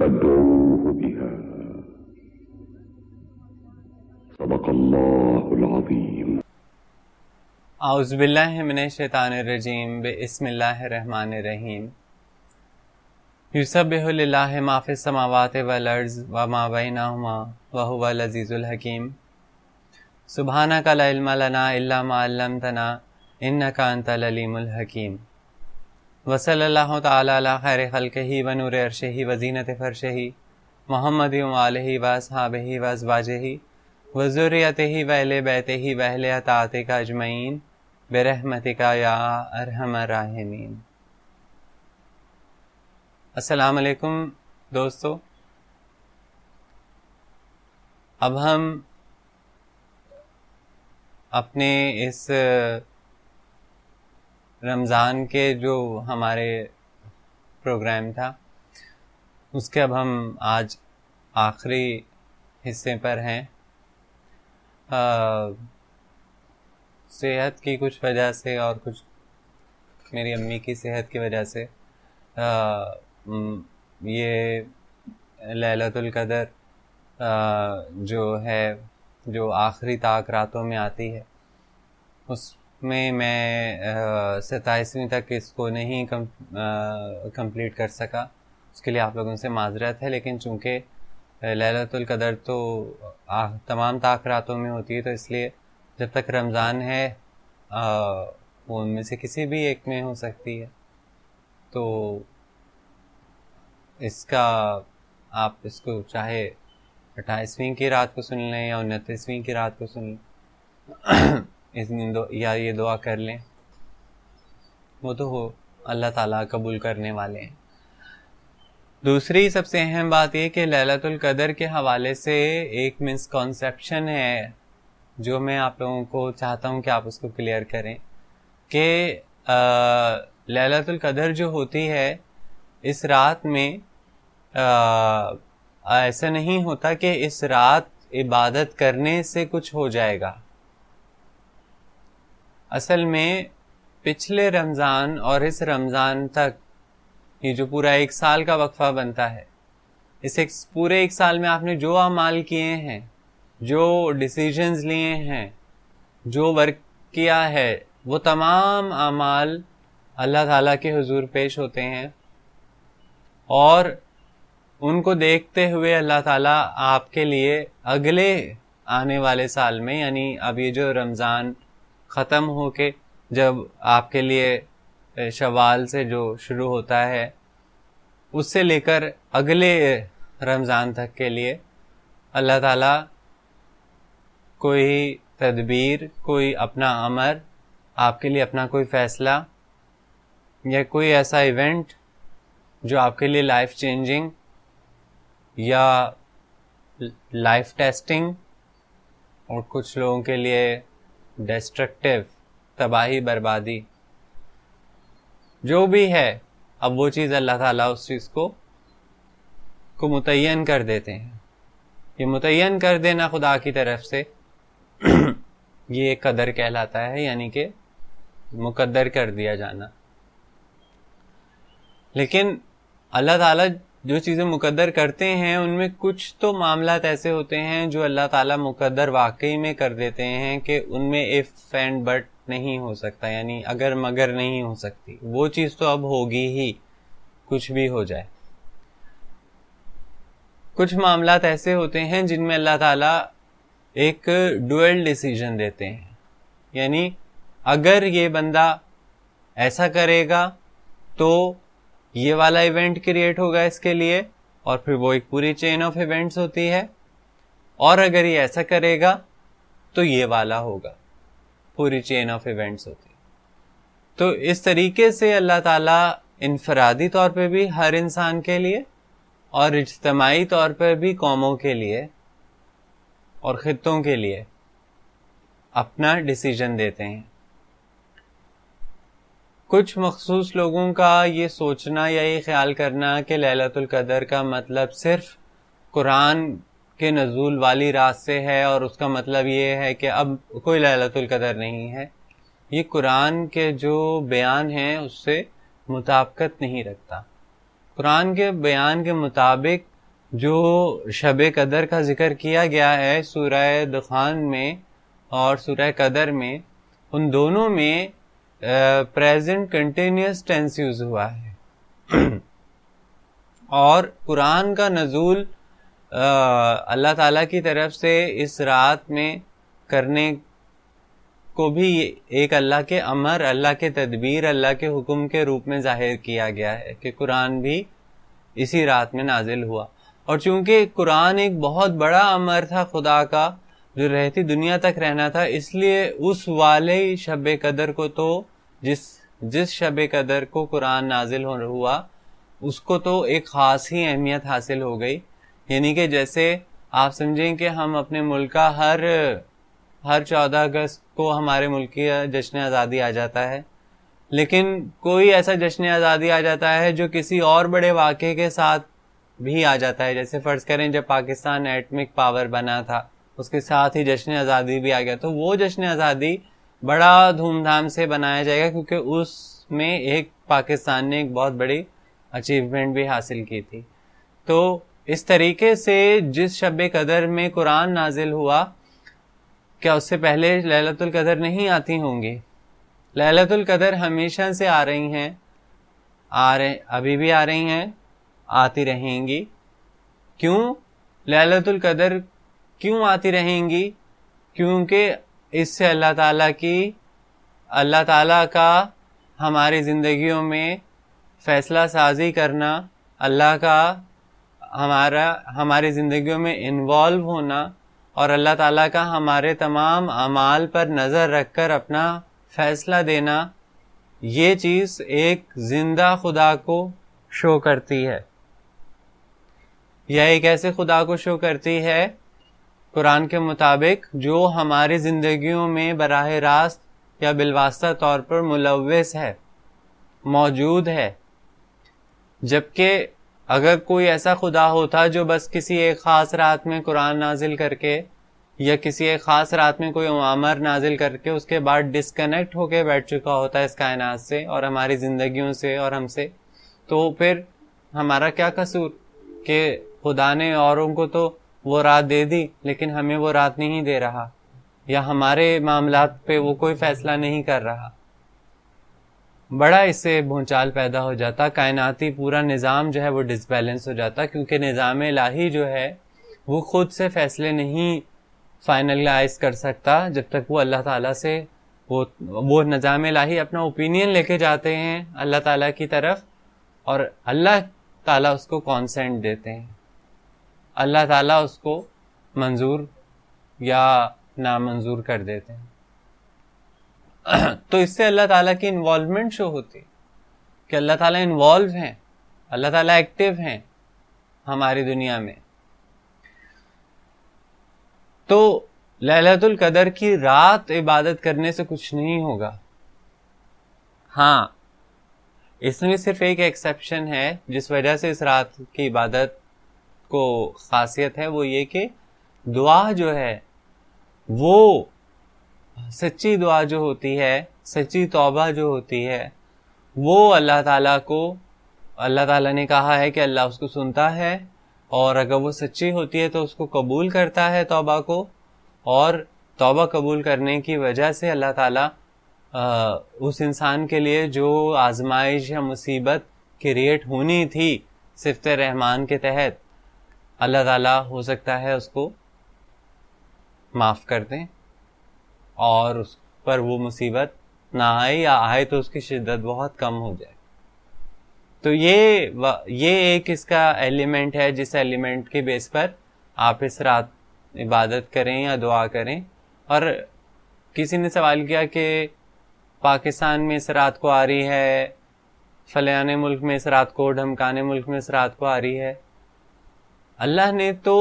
فادعوه بها. صدق الله العظيم. اعوذ باللہ من الشیطان الرجیم. بسم اللہ الرحمن الرحیم. یسبح للہ ما فی السماوات والارض وما بینہما وہو العزیز الحکیم. سبحانک لا علم لنا الا ما علمتنا انک انت العلیم الحکیم. وصلی اللہ تعالی علی خیر خلقہ ونور عرشہ وزینت فرشہ محمد وآلہ واصحابہ وازواجہ وذریتہ واہل بیتہ واہل اطاعتہ اجمعین برحمتک یا ارحم الراحمین. السلام علیکم دوستو. اب ہم اپنے اس رمضان کے جو ہمارے پروگرام تھا اس کے اب ہم آج آخری حصے پر ہیں. صحت کی کچھ وجہ سے اور کچھ میری امی کی صحت کی وجہ سے یہ لیلۃ القدر جو ہے جو آخری طاق راتوں میں آتی ہے اس میں 27ویں تک اس کو نہیں کمپلیٹ کر سکا. اس کے لیے آپ لوگوں سے معذرت ہے. لیکن چونکہ لیلۃ القدر تو تمام طاق راتوں میں ہوتی ہے تو اس لیے جب تک رمضان ہے وہ ان میں سے کسی بھی ایک میں ہو سکتی ہے. تو اس کا آپ اس کو چاہے 28ویں کی رات کو سن لیں یا 29ویں کی رات کو سن لیں یا یہ دعا کر لیں, وہ تو ہو اللہ تعالیٰ قبول کرنے والے ہیں. دوسری سب سے اہم بات یہ کہ لیلۃ القدر کے حوالے سے ایک مسکنسیپشن ہے جو میں آپ لوگوں کو چاہتا ہوں کہ آپ اس کو کلیئر کریں کہ لیلۃ القدر جو ہوتی ہے اس رات میں ایسا نہیں ہوتا کہ اس رات عبادت کرنے سے کچھ ہو جائے گا. اصل میں پچھلے رمضان اور اس رمضان تک یہ جو پورا ایک سال کا وقفہ بنتا ہے, اس پورے ایک سال میں آپ نے جو اعمال کیے ہیں, جو ڈیسیژنز لیے ہیں, جو ورک کیا ہے, وہ تمام اعمال اللہ تعالیٰ کے حضور پیش ہوتے ہیں اور ان کو دیکھتے ہوئے اللہ تعالیٰ آپ کے لیے اگلے آنے والے سال میں, یعنی اب یہ جو رمضان ختم ہو کے جب آپ کے لیے شوال سے جو شروع ہوتا ہے اس سے لے کر اگلے رمضان تک کے لیے اللہ تعالیٰ کوئی تدبیر, کوئی اپنا امر, آپ کے لیے اپنا کوئی فیصلہ یا کوئی ایسا ایونٹ جو آپ کے لیے لائف چینجنگ یا لائف ٹیسٹنگ اور کچھ لوگوں کے لیے ڈسٹرکٹیو, تباہی بربادی جو بھی ہے, اب وہ چیز اللہ تعالیٰ اس چیز کو متعین کر دیتے ہیں. یہ متعین کر دینا خدا کی طرف سے یہ ایک قدر کہلاتا ہے, یعنی کہ مقدر کر دیا جانا. لیکن اللہ تعالیٰ جو چیزیں مقدر کرتے ہیں ان میں کچھ تو معاملات ایسے ہوتے ہیں جو اللہ تعالیٰ مقدر واقعی میں کر دیتے ہیں کہ ان میں اف اینڈ بٹ نہیں ہو سکتا, یعنی اگر مگر نہیں ہو سکتی. وہ چیز تو اب ہوگی ہی, کچھ بھی ہو جائے. کچھ معاملات ایسے ہوتے ہیں جن میں اللہ تعالیٰ ایک ڈوئل ڈیسیژن دیتے ہیں, یعنی اگر یہ بندہ ایسا کرے گا تو یہ والا ایونٹ کریٹ ہوگا اس کے لیے, اور پھر وہ ایک پوری چین آف ایونٹس ہوتی ہے, اور اگر یہ ایسا کرے گا تو یہ والا ہوگا, پوری چین آف ایونٹس ہوتی ہے. تو اس طریقے سے اللہ تعالیٰ انفرادی طور پہ بھی ہر انسان کے لیے اور اجتماعی طور پر بھی قوموں کے لیے اور خطوں کے لیے اپنا ڈیسیژن دیتے ہیں. کچھ مخصوص لوگوں کا یہ سوچنا یا یہ خیال کرنا کہ لیلۃ القدر کا مطلب صرف قرآن کے نزول والی رات سے ہے اور اس کا مطلب یہ ہے کہ اب کوئی لیلۃ القدر نہیں ہے, یہ قرآن کے جو بیان ہیں اس سے مطابقت نہیں رکھتا. قرآن کے بیان کے مطابق جو شب قدر کا ذکر کیا گیا ہے سورہ دخان میں اور سورہ قدر میں، ان دونوں میں پریزنٹ کنٹینیوس ٹینس یوز ہوا ہے اور قرآن کا نزول اللہ تعالیٰ کی طرف سے اس رات میں کرنے کو بھی ایک اللہ کے امر، اللہ کے تدبیر، اللہ کے حکم کے روپ میں ظاہر کیا گیا ہے کہ قرآن بھی اسی رات میں نازل ہوا. اور چونکہ قرآن ایک بہت بڑا امر تھا خدا کا جو رہتی دنیا تک رہنا تھا، اس لیے اس والے شب قدر کو تو جس شب قدر کو قرآن نازل ہوا اس کو تو ایک خاص ہی اہمیت حاصل ہو گئی. یعنی کہ جیسے آپ سمجھیں کہ ہم اپنے ملک کا ہر 14 اگست کو ہمارے ملک کی جشن آزادی آ جاتا ہے، لیکن کوئی ایسا جشن آزادی آ جاتا ہے جو کسی اور بڑے واقعے کے ساتھ بھی آ جاتا ہے. جیسے فرض کریں جب پاکستان ایٹمک پاور بنا تھا، اس کے ساتھ ہی جشن آزادی بھی آ گیا، تو وہ جشن آزادی بڑا دھوم دھام سے بنایا جائے گا کیونکہ اس میں ایک پاکستان نے ایک بہت بڑی اچیومنٹ بھی حاصل کی تھی. تو اس طریقے سے جس شب قدر میں قرآن نازل ہوا، کیا اس سے پہلے لیلۃ القدر نہیں آتی ہوں گی؟ لیلۃ القدر ہمیشہ سے آ رہی ہیں، ابھی بھی آ رہی ہیں، آتی رہیں گی. کیوں لیلۃ القدر کیوں آتی رہیں گی؟ کیونکہ اس سے اللہ تعالیٰ کا ہماری زندگیوں میں فیصلہ سازی کرنا، اللہ کا ہماری زندگیوں میں انوالو ہونا اور اللہ تعالیٰ کا ہمارے تمام اعمال پر نظر رکھ کر اپنا فیصلہ دینا، یہ چیز ایک زندہ خدا کو شو کرتی ہے. یا ایک ایسے خدا کو شو کرتی ہے قرآن کے مطابق جو ہماری زندگیوں میں براہ راست یا بالواسطہ طور پر ملوث ہے، موجود ہے. جبکہ اگر کوئی ایسا خدا ہوتا جو بس کسی ایک خاص رات میں قرآن نازل کر کے یا کسی ایک خاص رات میں کوئی امر نازل کر کے اس کے بعد ڈسکنیکٹ ہو کے بیٹھ چکا ہوتا ہے اس کائنات سے اور ہماری زندگیوں سے اور ہم سے، تو پھر ہمارا کیا قصور کہ خدا نے اوروں کو تو وہ رات دے دی لیکن ہمیں وہ رات نہیں دے رہا، یا ہمارے معاملات پہ وہ کوئی فیصلہ نہیں کر رہا. بڑا اس سے بھونچال پیدا ہو جاتا، کائناتی پورا نظام جو ہے وہ ڈس بیلنس ہو جاتا، کیونکہ نظام الہی جو ہے وہ خود سے فیصلے نہیں فائنلائز کر سکتا جب تک وہ اللہ تعالیٰ سے وہ نظام الہی اپنا اوپینین لے کے جاتے ہیں اللہ تعالیٰ کی طرف اور اللہ تعالیٰ اس کو کانسینٹ دیتے ہیں، اللہ تعالیٰ اس کو منظور یا نامنظور کر دیتے ہیں. تو اس سے اللہ تعالیٰ کی انوالومنٹ شو ہوتی کہ اللہ تعالیٰ انوالو ہیں، اللہ تعالیٰ ایکٹیو ہیں ہماری دنیا میں. تو لیلۃ القدر کی رات عبادت کرنے سے کچھ نہیں ہوگا. ہاں، اس میں صرف ایک ایکسیپشن ہے جس وجہ سے اس رات کی عبادت کو خاصیت ہے، وہ یہ کہ دعا جو ہے وہ سچی دعا جو ہوتی ہے، سچی توبہ جو ہوتی ہے، وہ اللہ تعالیٰ نے کہا ہے کہ اللہ اس کو سنتا ہے اور اگر وہ سچی ہوتی ہے تو اس کو قبول کرتا ہے توبہ کو، اور توبہ قبول کرنے کی وجہ سے اللہ تعالیٰ اس انسان کے لیے جو آزمائش یا مصیبت کریٹ ہونی تھی صفت رحمان کے تحت، اللہ تعالیٰ ہو سکتا ہے اس کو معاف کر دیں اور اس پر وہ مصیبت نہ آئے، یا آئے تو اس کی شدت بہت کم ہو جائے. تو یہ ایک اس کا ایلیمنٹ ہے جس ایلیمنٹ کے بیس پر آپ اس رات عبادت کریں یا دعا کریں. اور کسی نے سوال کیا کہ پاکستان میں اس رات کو آ رہی ہے، فلانے ملک میں اس رات کو، ڈھمکانے ملک میں اس رات کو آ رہی ہے. اللہ نے تو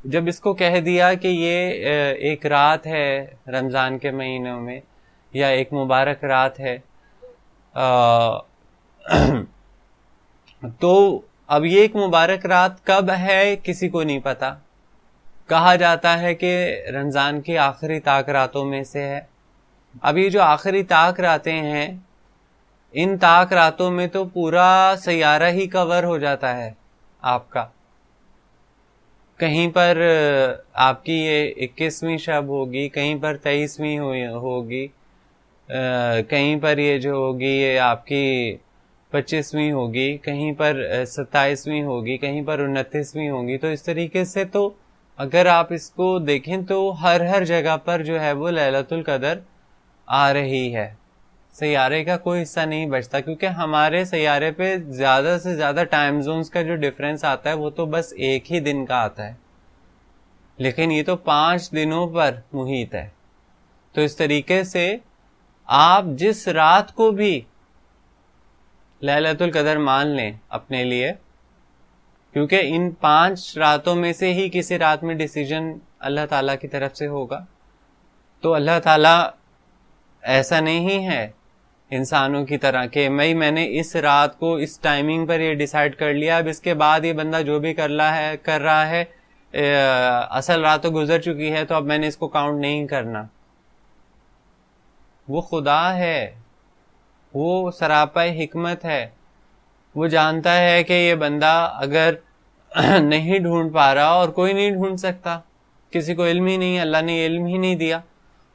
جب اس کو کہہ دیا کہ یہ ایک رات ہے رمضان کے مہینوں میں یا ایک مبارک رات ہے، تو اب یہ ایک مبارک رات کب ہے کسی کو نہیں پتا. کہا جاتا ہے کہ رمضان کی آخری طاق راتوں میں سے ہے. اب یہ جو آخری طاق راتیں ہیں، ان طاق راتوں میں تو پورا سیارہ ہی کور ہو جاتا ہے آپ کا. کہیں پر آپ کی یہ 21ویں شب ہوگی, کہیں پر 23ویں ہوگی, کہیں پر یہ جو ہوگی یہ آپ کی 25ویں ہوگی, کہیں پر 27ویں ہوگی, کہیں پر 29ویں ہوگی. تو اس طریقے سے تو اگر آپ اس کو دیکھیں تو ہر جگہ پر جو ہے وہ لیلۃ القدر آ رہی ہے. سیارے کا کوئی حصہ نہیں بچتا, کیونکہ ہمارے سیارے پہ زیادہ سے زیادہ ٹائم زونز کا جو ڈفرینس آتا ہے وہ تو بس ایک ہی دن کا آتا ہے, لیکن یہ تو 5 دنوں پر محیط ہے. تو اس طریقے سے آپ جس رات کو بھی لیلۃ القدر مان لیں اپنے لیے, کیونکہ ان 5 راتوں میں سے ہی کسی رات میں ڈیسیجن اللہ تعالیٰ کی طرف سے ہوگا. تو اللہ تعالیٰ ایسا نہیں ہے انسانوں کی طرح کہ میں نے اس رات کو اس ٹائمنگ پر یہ ڈیسائیڈ کر لیا, اب اس کے بعد یہ بندہ جو بھی کر رہا ہے اصل رات تو گزر چکی ہے تو اب میں نے اس کو کاؤنٹ نہیں کرنا. وہ خدا ہے, وہ سراپا حکمت ہے, وہ جانتا ہے کہ یہ بندہ اگر نہیں ڈھونڈ پا رہا, اور کوئی نہیں ڈھونڈ سکتا, کسی کو علم ہی نہیں, اللہ نے علم ہی نہیں دیا,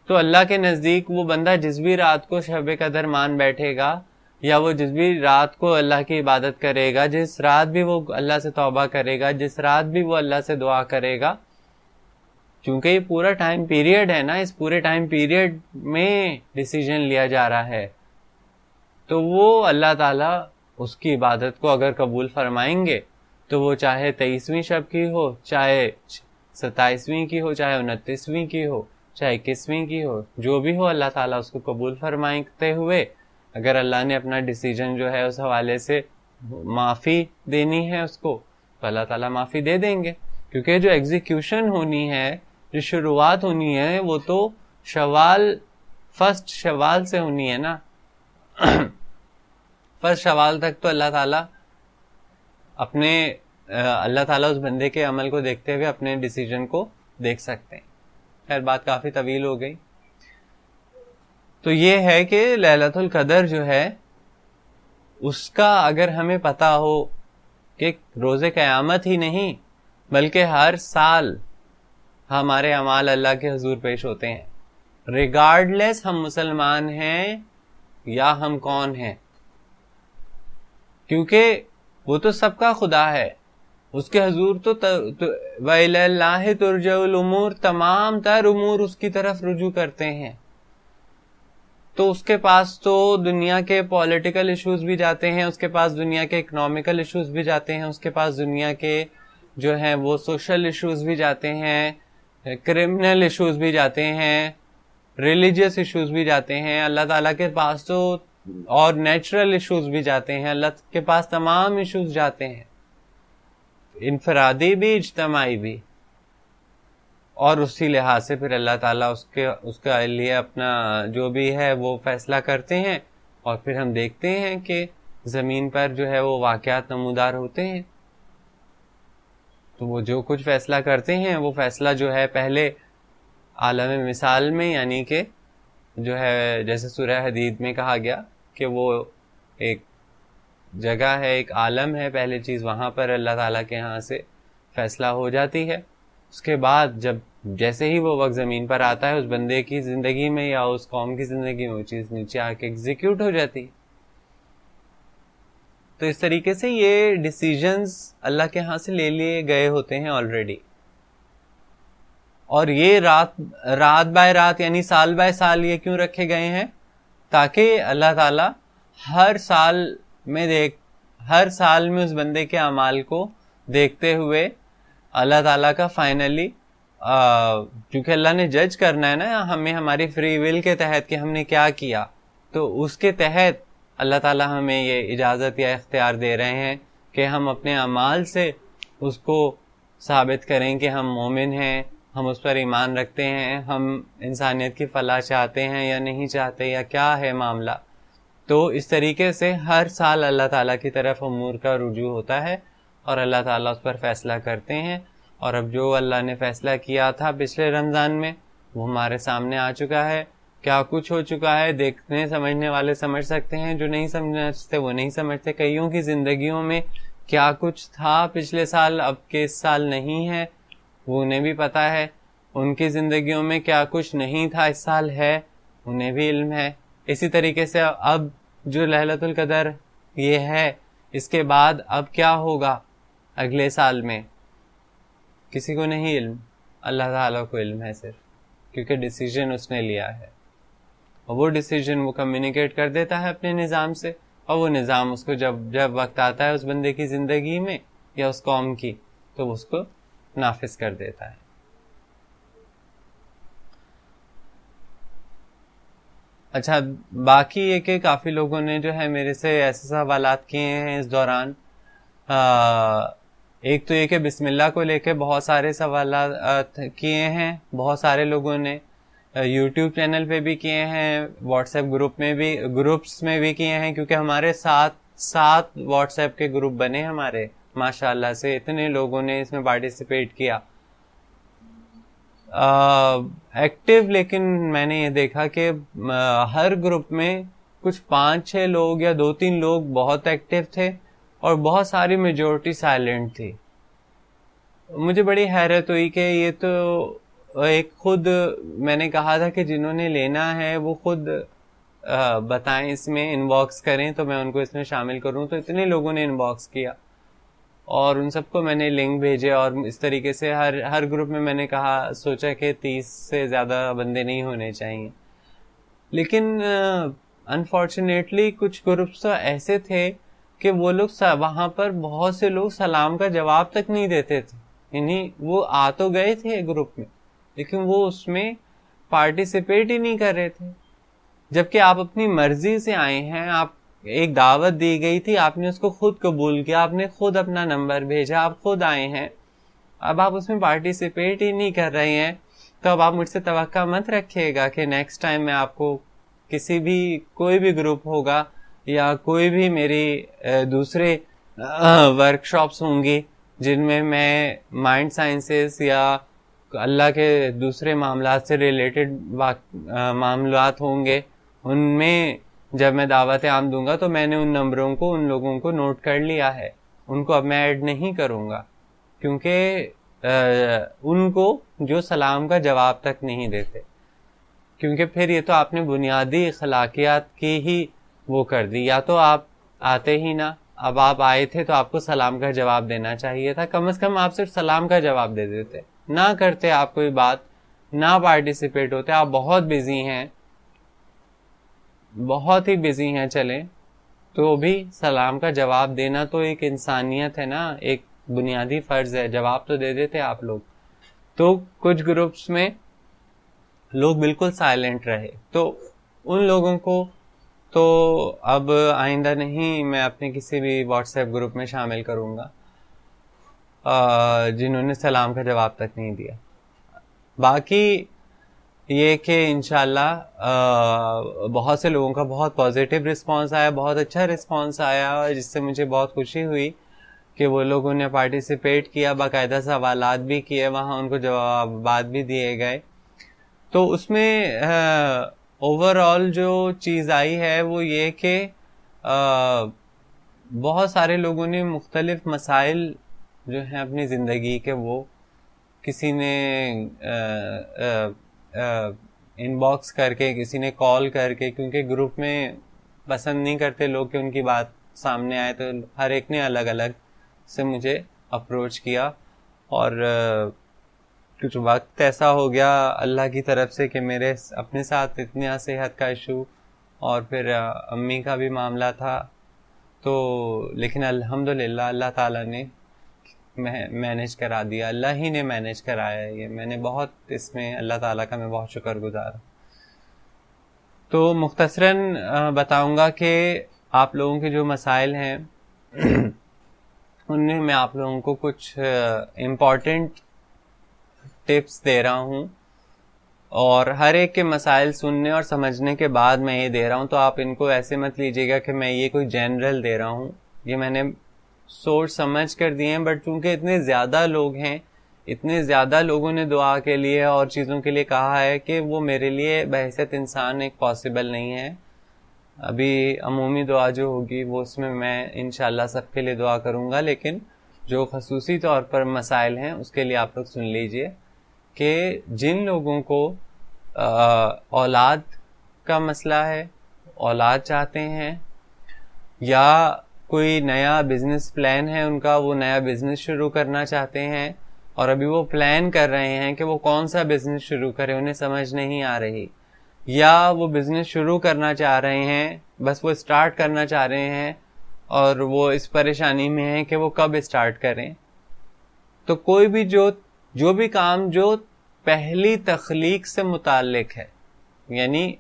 تو اللہ کے نزدیک وہ بندہ جس بھی رات کو شب قدر مان بیٹھے گا, یا وہ جس بھی رات کو اللہ کی عبادت کرے گا, جس رات بھی وہ اللہ سے توبہ کرے گا, جس رات بھی وہ اللہ سے دعا کرے گا, چونکہ یہ پورا ٹائم پیریڈ ہے نا, اس پورے ٹائم پیریڈ میں ڈیسیجن لیا جا رہا ہے, تو وہ اللہ تعالیٰ اس کی عبادت کو اگر قبول فرمائیں گے تو وہ چاہے 23ویں شب کی ہو, چاہے 27ویں کی ہو, چاہے 29ویں کی ہو, چاہے 21ویں کی ہو, جو بھی ہو, اللہ تعالیٰ اس کو قبول فرماتے ہوئے, اگر اللہ نے اپنا ڈیسیجن جو ہے اس حوالے سے معافی دینی ہے اس کو, تو اللہ تعالیٰ معافی دے دیں گے. کیونکہ جو ایگزیکیوشن ہونی ہے, جو شروعات ہونی ہے, وہ تو فرسٹ شوال سے ہونی ہے نا. فرسٹ شوال تک تو اللہ تعالیٰ اس بندے کے عمل کو دیکھتے ہوئے اپنے ڈیسیجن کو دیکھ سکتے ہیں. خیر بات کافی طویل ہو گئی. تو یہ ہے کہ لیلۃ القدر جو ہے اس کا اگر ہمیں پتا ہو کہ روز قیامت ہی نہیں بلکہ ہر سال ہمارے اعمال اللہ کے حضور پیش ہوتے ہیں, ریگارڈلیس ہم مسلمان ہیں یا ہم کون ہیں, کیونکہ وہ تو سب کا خدا ہے, اس کے حضور تو وَإِلَى اللَّهِ تُرْجَعُ الْأُمُورُ, تمام تر امور اس کی طرف رجوع کرتے ہیں. تو اس کے پاس تو دنیا کے پولیٹیکل ایشوز بھی جاتے ہیں, اس کے پاس دنیا کے اکنامیکل ایشوز بھی جاتے ہیں, اس کے پاس دنیا کے جو ہیں وہ سوشل ایشوز بھی جاتے ہیں, کرمنل ایشوز بھی جاتے ہیں, ریلیجیس ایشوز بھی جاتے ہیں. اللہ تعالیٰ کے پاس تو اور نیچرل ایشوز بھی جاتے ہیں, اللہ کے پاس تمام ایشوز جاتے ہیں, انفرادی بھی اجتماعی بھی. اور اسی لحاظ سے پھر اللہ تعالیٰ اس کے لیے اپنا جو بھی ہے وہ فیصلہ کرتے ہیں, اور پھر ہم دیکھتے ہیں کہ زمین پر جو ہے وہ واقعات نمودار ہوتے ہیں. تو وہ جو کچھ فیصلہ کرتے ہیں وہ فیصلہ جو ہے پہلے عالم مثال میں, یعنی کہ جو ہے جیسے سورہ حدید میں کہا گیا کہ وہ ایک جگہ ہے, ایک عالم ہے, پہلے چیز وہاں پر اللہ تعالیٰ کے ہاں سے فیصلہ ہو جاتی ہے. اس کے بعد جیسے ہی وہ وقت زمین پر آتا ہے اس بندے کی زندگی میں یا اس قوم کی زندگی میں وہ چیز نیچے آ کے ایگزیکیوٹ ہو جاتی ہے. تو اس طریقے سے یہ ڈیسیجنز اللہ کے ہاں سے لے لیے گئے ہوتے ہیں آلریڈی. اور یہ رات بائی رات یعنی سال بائی سال یہ کیوں رکھے گئے ہیں, تاکہ اللہ تعالیٰ ہر سال میں اس بندے کے اعمال کو دیکھتے ہوئے اللہ تعالیٰ کا فائنلی, کیونکہ اللہ نے جج کرنا ہے نا ہمیں ہماری فری ول کے تحت کہ ہم نے کیا کیا, تو اس کے تحت اللہ تعالیٰ ہمیں یہ اجازت یا اختیار دے رہے ہیں کہ ہم اپنے اعمال سے اس کو ثابت کریں کہ ہم مومن ہیں, ہم اس پر ایمان رکھتے ہیں, ہم انسانیت کی فلاح چاہتے ہیں یا نہیں چاہتے, یا کیا ہے معاملہ. تو اس طریقے سے ہر سال اللہ تعالیٰ کی طرف امور کا رجوع ہوتا ہے اور اللہ تعالیٰ اس پر فیصلہ کرتے ہیں. اور اب جو اللہ نے فیصلہ کیا تھا پچھلے رمضان میں وہ ہمارے سامنے آ چکا ہے. کیا کچھ ہو چکا ہے دیکھنے سمجھنے والے سمجھ سکتے ہیں, جو نہیں سمجھتے وہ نہیں سمجھتے. کئیوں کی زندگیوں میں کیا کچھ تھا پچھلے سال اب کے اس سال نہیں ہے, وہ انہیں بھی پتا ہے ان کی زندگیوں میں کیا کچھ نہیں تھا اس سال ہے، انہیں بھی علم ہے. اسی طریقے سے اب جو ليلۃ القدر یہ ہے، اس کے بعد اب کیا ہوگا اگلے سال میں، کسی کو نہیں علم. اللہ تعالیٰ کو علم ہے صرف، کیونکہ ڈیسیجن اس نے لیا ہے، اور وہ ڈیسیجن وہ کمیونیکیٹ کر دیتا ہے اپنے نظام سے، اور وہ نظام اس کو جب وقت آتا ہے اس بندے کی زندگی میں یا اس قوم کی، تو اس کو نافذ کر دیتا ہے. اچھا، باقی یہ کہ کافی لوگوں نے جو ہے میرے سے ایسے سوالات کیے ہیں اس دوران. ایک تو یہ کہ بسم اللہ کو لے کے بہت سارے سوالات کیے ہیں بہت سارے لوگوں نے، یوٹیوب چینل پہ بھی کیے ہیں، واٹس ایپ گروپس میں بھی کیے ہیں، کیونکہ ہمارے سات واٹس ایپ کے گروپ بنے ہمارے، ماشاء اللہ سے اتنے لوگوں نے اس میں پارٹیسپیٹ کیا ایکٹیو. لیکن میں نے یہ دیکھا کہ ہر گروپ میں کچھ 5-6 لوگ یا 2-3 لوگ بہت ایکٹیو تھے اور بہت ساری میجورٹی سائلنٹ تھی. مجھے بڑی حیرت ہوئی کہ یہ تو ایک خود میں نے کہا تھا کہ جنہوں نے لینا ہے وہ خود بتائیں، اس میں ان باکس کریں تو میں ان کو اس میں شامل کروں. تو اتنے لوگوں نے ان باکس کیا اور ان سب کو میں نے لنک بھیجے، اور اس طریقے سے ہر گروپ میں میں نے سوچا کہ 30 سے زیادہ بندے نہیں ہونے چاہیے. لیکن انفارچونیٹلی کچھ گروپس تو ایسے تھے کہ وہ لوگ وہاں پر بہت سے لوگ سلام کا جواب تک نہیں دیتے تھے. یعنی وہ آ تو گئے تھے گروپ میں لیکن وہ اس میں پارٹیسپیٹ ہی نہیں کر رہے تھے، جبکہ آپ اپنی مرضی سے آئے ہیں. آپ ایک دعوت دی گئی تھی، آپ نے اس کو خود قبول کیا، آپ نے خود اپنا نمبر بھیجا، آپ خود آئے ہیں. اب آپ اس میں پارٹیسپیٹ ہی نہیں کر رہے ہیں تو اب آپ مجھ سے توقع مت رکھیے گا کہ نیکسٹ ٹائم میں آپ کو کوئی بھی گروپ ہوگا یا کوئی بھی میری دوسرے ورک شاپس ہوں گی جن میں مائنڈ سائنسز یا اللہ کے دوسرے معاملات سے ریلیٹڈ معاملات ہوں گے، ان میں جب میں دعوت عام دوں گا تو میں نے ان نمبروں کو، ان لوگوں کو نوٹ کر لیا ہے، ان کو اب میں ایڈ نہیں کروں گا، کیونکہ ان کو جو سلام کا جواب تک نہیں دیتے، کیونکہ پھر یہ تو آپ نے بنیادی اخلاقیات کی ہی وہ کر دی. یا تو آپ آتے ہی نہ، اب آپ آئے تھے تو آپ کو سلام کا جواب دینا چاہیے تھا، کم از کم آپ صرف سلام کا جواب دے دیتے، نہ کرتے آپ کوئی بات، نہ پارٹیسپیٹ ہوتے. آپ بہت بزی ہیں، بہت ہی بزی ہیں، چلیں تو بھی سلام کا جواب دینا تو ایک انسانیت ہے نا، ایک بنیادی فرض ہے، جواب تو دے دیتے آپ لوگ. تو کچھ گروپس میں لوگ بالکل سائلنٹ رہے، تو ان لوگوں کو تو اب آئندہ نہیں میں اپنے کسی بھی واٹس ایپ گروپ میں شامل کروں گا جنہوں نے سلام کا جواب تک نہیں دیا. باقی یہ کہ انشاءاللہ بہت سے لوگوں کا بہت پازیٹیو رسپانس آیا، بہت اچھا رسپانس آیا، جس سے مجھے بہت خوشی ہوئی کہ وہ لوگوں نے پارٹیسپیٹ کیا، باقاعدہ سوالات بھی کیے وہاں، ان کو جوابات بھی دیے گئے. تو اس میں اوور آل جو چیز آئی ہے وہ یہ کہ بہت سارے لوگوں نے مختلف مسائل جو ہیں اپنی زندگی کے، وہ کسی نے ان باکس کر کے، کسی نے کال کر کے، کیونکہ گروپ میں پسند نہیں کرتے لوگ کہ ان کی بات سامنے آئے، تو ہر ایک نے الگ الگ سے مجھے اپروچ کیا. اور کچھ وقت ایسا ہو گیا اللہ کی طرف سے کہ میرے اپنے ساتھ اتنا صحت کا ایشو اور پھر امی کا بھی معاملہ تھا، تو لیکن الحمدللہ اللہ تعالیٰ نے مینیج کرا دیا، اللہ ہی نے مینیج کرایا ہے. یہ میں نے بہت اس میں اللہ تعالیٰ کا میں بہت شکر گزار ہوں. تو مختصراً بتاؤں گا کہ آپ لوگوں کے جو مسائل ہیں ان میں میں آپ لوگوں کو کچھ امپورٹنٹ ٹپس دے رہا ہوں، اور ہر ایک کے مسائل سننے اور سمجھنے کے بعد میں یہ دے رہا ہوں. تو آپ ان کو ایسے مت لیجیے گا کہ میں یہ کوئی جنرل دے رہا ہوں، یہ میں نے سوچ سمجھ کر دیے ہیں. بٹ چونکہ اتنے زیادہ لوگ ہیں، اتنے زیادہ لوگوں نے دعا کے لیے اور چیزوں کے لیے کہا ہے کہ وہ میرے لیے بحیثیت انسان ایک پاسبل نہیں ہے. ابھی عمومی دعا جو ہوگی وہ اس میں انشاءاللہ سب کے لیے دعا کروں گا، لیکن جو خصوصی طور پر مسائل ہیں اس کے لیے آپ لوگ سن لیجئے کہ جن لوگوں کو اولاد کا مسئلہ ہے, اولاد چاہتے ہیں, یا کوئی نیا بزنس پلان ہے ان کا, وہ نیا بزنس شروع کرنا چاہتے ہیں اور ابھی وہ پلان کر رہے ہیں کہ وہ کون سا بزنس شروع کرے, انہیں سمجھ نہیں آ رہی, یا وہ بزنس شروع کرنا چاہ رہے ہیں بس وہ اسٹارٹ کرنا چاہ رہے ہیں اور وہ اس پریشانی میں ہیں کہ وہ کب اسٹارٹ کریں. تو کوئی بھی جو بھی کام جو پہلی تخلیق سے متعلق ہے, یعنی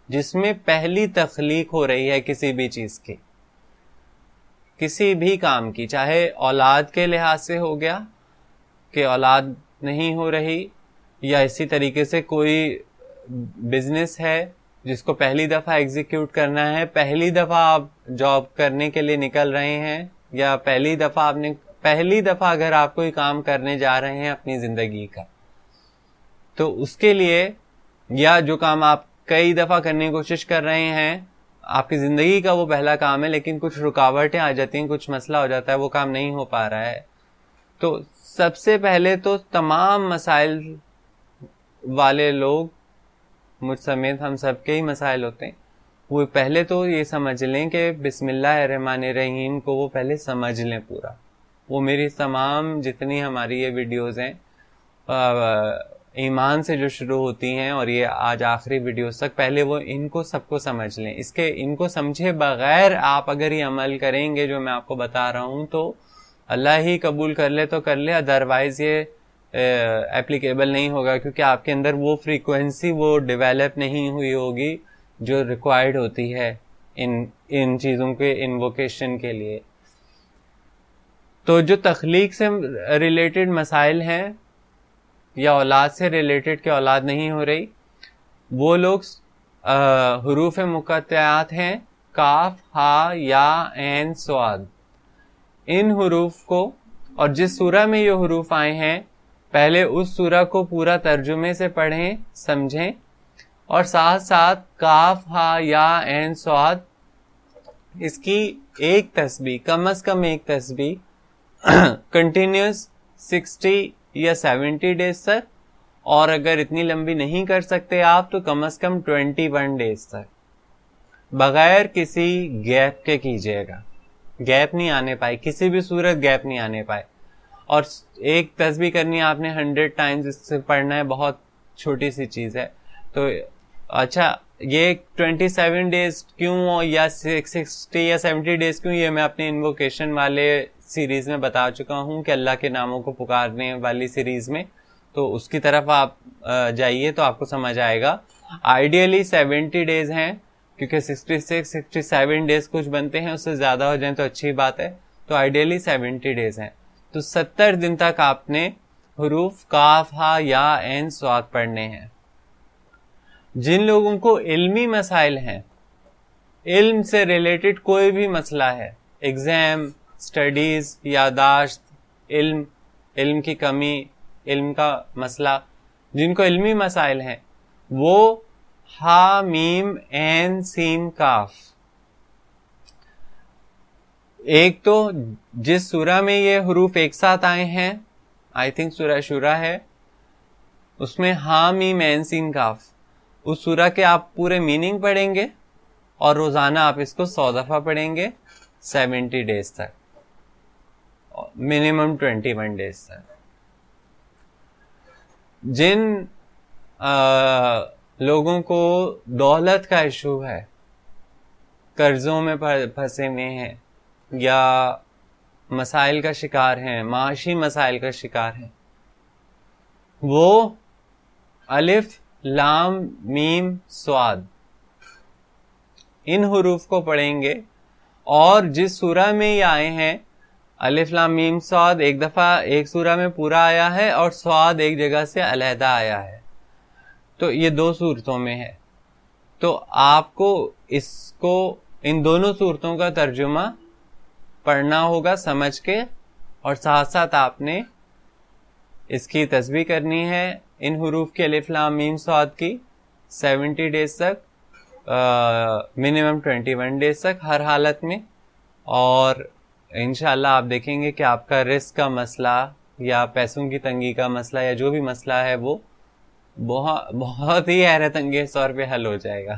جس میں پہلی تخلیق ہو رہی ہے کسی بھی چیز کی, کسی بھی کام کی, چاہے اولاد کے لحاظ سے ہو گیا کہ اولاد نہیں ہو رہی, یا اسی طریقے سے کوئی بزنس ہے جس کو پہلی دفعہ ایگزیکیوٹ کرنا ہے, پہلی دفعہ آپ جاب کرنے کے لیے نکل رہے ہیں, یا پہلی دفعہ اگر آپ کوئی کام کرنے جا رہے ہیں اپنی زندگی کا, تو اس کے لیے, یا جو کام آپ کئی دفعہ کرنے کی کوشش کر رہے ہیں, آپ کی زندگی کا وہ پہلا کام ہے لیکن کچھ رکاوٹیں آ جاتی ہیں, کچھ مسئلہ ہو جاتا ہے, وہ کام نہیں ہو پا رہا ہے. تو سب سے پہلے تو تمام مسائل والے لوگ, مجھ سمیت ہم سب کے ہی مسائل ہوتے ہیں, وہ پہلے تو یہ سمجھ لیں کہ بسم اللہ الرحمن الرحیم کو وہ پہلے سمجھ لیں پورا. وہ میری تمام جتنی ہماری یہ ویڈیوز ہیں ایمان سے جو شروع ہوتی ہیں اور یہ آج آخری ویڈیوز تک, پہلے وہ ان کو سب کو سمجھ لیں. ان کو سمجھے بغیر آپ اگر یہ عمل کریں گے جو میں آپ کو بتا رہا ہوں تو اللہ ہی قبول کر لے تو کر لے, ادروائز یہ اپلیکیبل نہیں ہوگا, کیونکہ آپ کے اندر وہ فریکوینسی وہ ڈیولپ نہیں ہوئی ہوگی جو ریکوائرڈ ہوتی ہے ان چیزوں کے انووکیشن کے لیے. تو جو تخلیق سے ریلیٹڈ مسائل ہیں یا اولاد سے ریلیٹڈ کہ اولاد نہیں ہو رہی, وہ لوگ حروف مقطعات ہیں, کاف, ہا, یا, عین, صاد. ان حروف کو, اور جس سورہ میں یہ حروف آئے ہیں پہلے اس سورہ کو پورا ترجمے سے پڑھیں, سمجھیں, اور ساتھ ساتھ کاف, ہا, یا, عین, صاد, اس کی ایک تسبیح, کم از کم ایک تسبیح کنٹینیوس 60 یا 70 ڈیز تک, اور اگر اتنی لمبی نہیں کر سکتے آپ تو کم از کم 21 ڈیز تک بغیر کسی گیپ کے کیجیے گا. گیپ نہیں آنے پائے, کسی بھی صورت گیپ نہیں آنے پائے. اور ایک تسبیح کرنی آپ نے 100 ٹائمز, اس سے پڑھنا ہے, بہت چھوٹی سی چیز ہے. تو اچھا, یہ 27 ڈیز کیوں یا 60 یا 70 ڈیز کیوں, یہ میں اپنے انووکیشن والے سیریز میں بتا چکا ہوں کہ اللہ کے ناموں کو پکارنے والی سیریز میں, تو اس کی طرف آپ جائیے تو آپ کو سمجھ آئے گا. آئیڈیلی 70 ڈیز ہیں, کیونکہ 66-67 ڈیز کچھ بنتے ہیں, اس سے زیادہ ہو جائیں تو اچھی بات ہے. تو آئیڈیلی 70 ڈیز ہیں, تو 70 دن تک آپ نے حروف کاف, ہا, یا, عین, صاد پڑھنے ہیں. جن لوگوں کو علمی مسائل ہیں, علم سے ریلیٹڈ کوئی بھی مسئلہ ہے, ایگزام, اسٹڈیز, یاداشت, علم کی کمی, علم کا مسئلہ, جن کو علمی مسائل ہیں وہ ہا, میم, عین, سین, کاف. ایک تو جس سورہ میں یہ حروف ایک ساتھ آئے ہیں, آئی تھنک سورہ شورا ہے, اس میں ہا, میم, عین, سین, کاف, اس سورہ کے آپ پورے میننگ پڑھیں گے اور روزانہ آپ اس کو 100 دفعہ پڑھیں گے 70 ڈیز تک, منیمم 21 ڈیز تک. جن لوگوں کو دولت کا ایشو ہے, قرضوں میں پھنسے ہوئے ہیں, یا مسائل کا شکار ہیں, معاشی مسائل کا شکار ہیں, وہ الف, لام, میم, صاد ان حروف کو پڑھیں گے. اور جس سورہ میں یہ آئے ہیں الف, لام, میم, صاد, ایک دفعہ ایک سورہ میں پورا آیا ہے اور صاد ایک جگہ سے علیحدہ آیا ہے, تو یہ 2 صورتوں میں ہے. تو آپ کو اس کو ان دونوں صورتوں کا ترجمہ پڑھنا ہوگا سمجھ کے, اور ساتھ ساتھ آپ نے اس کی تسبیح کرنی ہے ان حروف کے, الف, لام, میم, صاد کی 70 ڈیز تک, منیمم 21 ڈیز تک ہر حالت میں. اور انشاءاللہ آپ دیکھیں گے کہ آپ کا رزق کا مسئلہ یا پیسوں کی تنگی کا مسئلہ یا جو بھی مسئلہ ہے وہ بہت ہی حیرت انگیز طور پہ حل ہو جائے گا.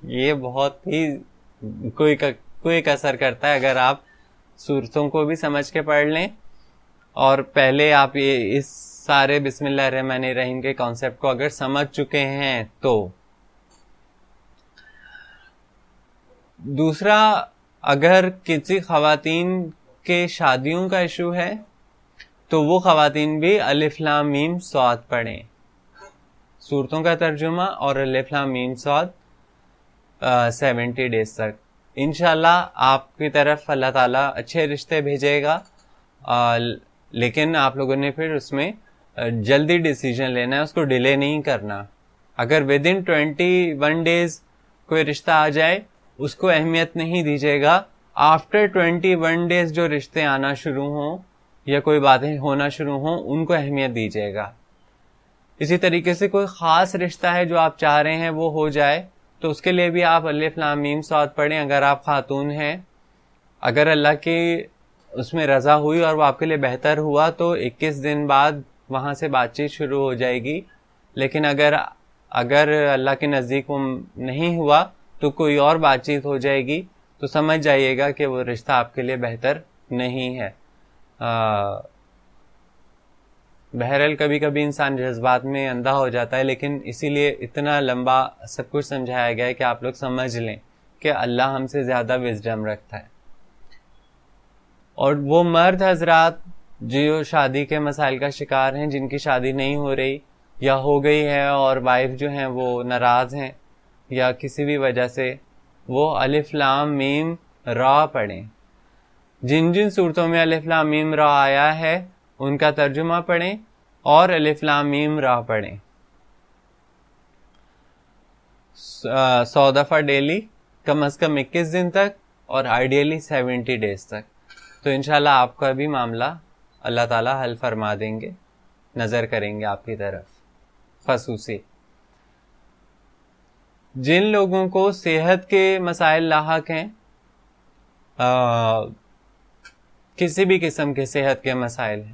یہ بہت ہی کوئی اثر کرتا ہے اگر آپ صورتوں کو بھی سمجھ کے پڑھ لیں اور پہلے آپ یہ اس سارے بسم اللہ الرحمن الرحیم کے کانسیپٹ کو اگر سمجھ چکے ہیں تو. دوسرا، اگر کسی خواتین کے شادیوں کا ایشو ہے تو وہ خواتین بھی الف لام میم صاد پڑھیں. صورتوں کا ترجمہ اور الف لام میم صاد 70 ڈیز تک. انشاءاللہ آپ کی طرف اللہ تعالیٰ اچھے رشتے بھیجے گا، لیکن آپ لوگوں نے پھر اس میں جلدی ڈیسیجن لینا ہے، اس کو ڈیلے نہیں کرنا. اگر ود ان 21 ڈیز کوئی رشتہ آ جائے اس کو اہمیت نہیں دیجیے گا. آفٹر 21 ڈیز جو رشتے آنا شروع ہوں یا کوئی باتیں ہونا شروع ہوں ان کو اہمیت دیجیے گا. اسی طریقے سے کوئی خاص رشتہ ہے جو آپ چاہ رہے ہیں وہ ہو جائے تو اس کے لیے بھی آپ الف لام میم صاد پڑھیں. اگر آپ خاتون ہیں، اگر اللہ کی اس میں رضا ہوئی اور وہ آپ کے لیے بہتر ہوا تو 21 دن بعد وہاں سے بات چیت شروع ہو جائے گی. لیکن اگر اللہ کے نزدیک وہ نہیں ہوا تو کوئی اور بات چیت ہو جائے گی، تو سمجھ جائیے گا کہ وہ رشتہ آپ کے لیے بہتر نہیں ہے. بہرحال کبھی کبھی انسان جذبات میں اندھا ہو جاتا ہے، لیکن اسی لیے اتنا لمبا سب کچھ سمجھایا گیا ہے کہ آپ لوگ سمجھ لیں کہ اللہ ہم سے زیادہ وزڈم رکھتا ہے. اور وہ مرد حضرات جو شادی کے مسائل کا شکار ہیں، جن کی شادی نہیں ہو رہی یا ہو گئی ہے اور وائف جو ہیں وہ ناراض ہیں یا کسی بھی وجہ سے، وہ الف لام میم را پڑھیں. جن جن صورتوں میں الف لام میم را آیا ہے ان کا ترجمہ پڑھیں اور الف لام میم را پڑھیں 100 دفعہ ڈیلی، کم از کم 21 دن تک، اور آئیڈیلی 70 ڈیز تک. تو انشاءاللہ آپ کا بھی معاملہ اللہ تعالیٰ حل فرما دیں گے، نظر کریں گے آپ کی طرف. خصوصی جن لوگوں کو صحت کے مسائل لاحق ہیں، کسی بھی قسم کے صحت کے مسائل ہیں،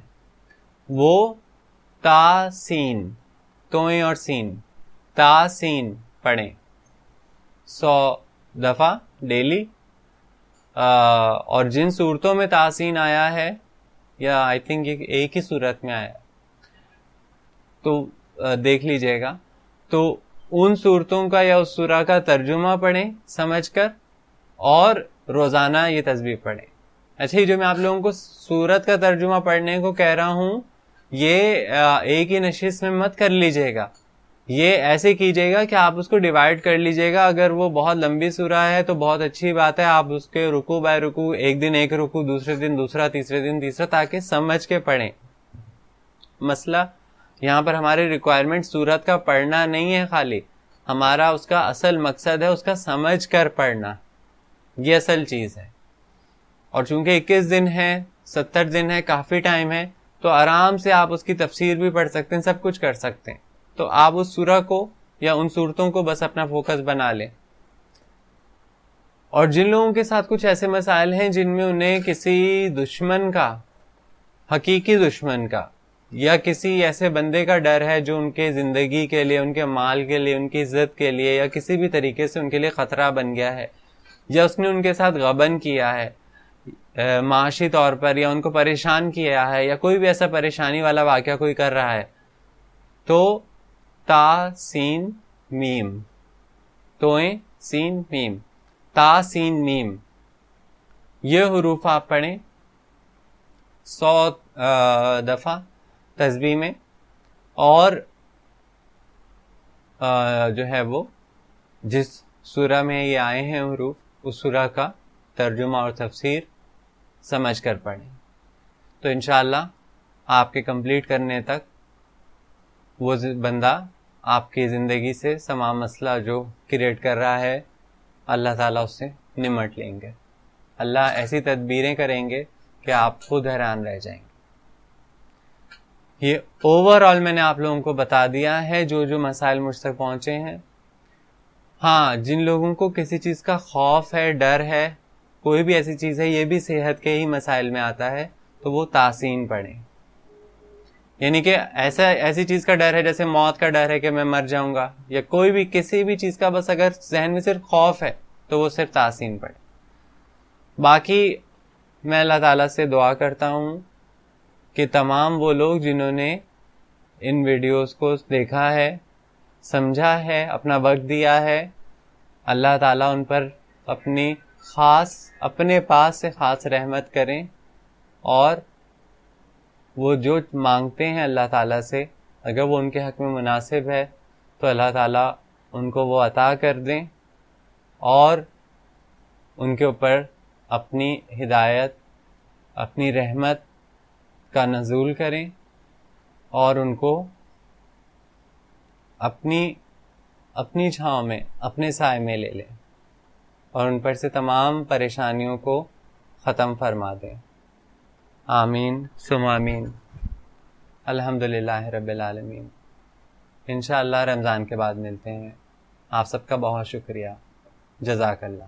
وہ تا سین، توئیں اور سین، تا سین پڑھیں 100 دفعہ ڈیلی. اور جن صورتوں میں تاسین آیا ہے، یا آئی تھنک ایک ہی صورت میں آیا تو دیکھ لیجئے گا، تو ان صورتوں کا یا اس سورہ کا ترجمہ پڑھیں سمجھ کر، اور روزانہ یہ تسبیح پڑھیں. اچھا، جو میں آپ لوگوں کو سورت کا ترجمہ پڑھنے کو کہہ رہا ہوں، یہ ایک ہی نشست میں مت کر لیجئے گا. یہ ایسے کیجئے گا کہ آپ اس کو ڈیوائڈ کر لیجئے گا. اگر وہ بہت لمبی سورہ ہے تو بہت اچھی بات ہے، آپ اس کے رکوع بائی رکوع، ایک دن ایک رکوع، دوسرے دن دوسرا، تیسرے دن تیسرا، تاکہ سمجھ کے پڑھیں. مسئلہ یہاں پر ہماری ریکوائرمنٹ سورت کا پڑھنا نہیں ہے، خالی ہمارا اس کا اصل مقصد ہے اس کا سمجھ کر پڑھنا. یہ اصل چیز ہے. اور چونکہ 21 دن ہے، 70 دن ہے، کافی ٹائم ہے، تو آرام سے آپ اس کی تفسیر بھی پڑھ سکتے ہیں، سب کچھ کر سکتے ہیں. تو آپ اس سورہ کو یا ان صورتوں کو بس اپنا فوکس بنا لیں. اور جن لوگوں کے ساتھ کچھ ایسے مسائل ہیں جن میں انہیں کسی دشمن کا، حقیقی دشمن کا، یا کسی ایسے بندے کا ڈر ہے جو ان کے زندگی کے لیے، ان کے مال کے لیے، ان کی عزت کے لیے، یا کسی بھی طریقے سے ان کے لیے خطرہ بن گیا ہے، یا اس نے ان کے ساتھ غبن کیا ہے معاشی طور پر، یا ان کو پریشان کیا ہے، یا کوئی بھی ایسا پریشانی والا واقعہ کوئی کر رہا ہے، تو تا سین میم، توئیں سین میم، تا سین میم، یہ حروف آپ پڑھیں 100 دفعہ تسبیح میں. اور جو ہے وہ جس سورہ میں یہ آئے ہیں حروف، اس سورہ کا ترجمہ اور تفسیر سمجھ کر پڑھیں. تو انشاءاللہ آپ کے کمپلیٹ کرنے تک وہ بندہ آپ کی زندگی سے تمام مسئلہ جو کریٹ کر رہا ہے، اللہ تعالیٰ اس سے نمٹ لیں گے. اللہ ایسی تدبیریں کریں گے کہ آپ خود حیران رہ جائیں گے. یہ اوور آل میں نے آپ لوگوں کو بتا دیا ہے جو مسائل مجھ تک پہنچے ہیں. ہاں، جن لوگوں کو کسی چیز کا خوف ہے، ڈر ہے، کوئی بھی ایسی چیز ہے، یہ بھی صحت کے ہی مسائل میں آتا ہے، تو وہ تحسین پڑھیں. یعنی کہ ایسی چیز کا ڈر ہے جیسے موت کا ڈر ہے کہ میں مر جاؤں گا، یا کوئی بھی کسی بھی چیز کا بس اگر ذہن میں صرف خوف ہے تو وہ صرف تحسین پڑھے. باقی میں اللہ تعالیٰ سے دعا کرتا ہوں کہ تمام وہ لوگ جنہوں نے ان ویڈیوز کو دیکھا ہے، سمجھا ہے، اپنا وقت دیا ہے، اللہ تعالیٰ ان پر اپنے پاس سے خاص رحمت کریں، اور وہ جو مانگتے ہیں اللہ تعالیٰ سے اگر وہ ان کے حق میں مناسب ہے تو اللہ تعالیٰ ان کو وہ عطا کر دیں، اور ان کے اوپر اپنی ہدایت، اپنی رحمت کا نزول کریں، اور ان کو اپنی چھاؤں میں، اپنے سائے میں لے لیں، اور ان پر سے تمام پریشانیوں کو ختم فرما دیں. آمین ثم آمین. الحمدللہ رب العالمین. انشاءاللہ رمضان کے بعد ملتے ہیں. آپ سب کا بہت شکریہ. جزاک اللہ.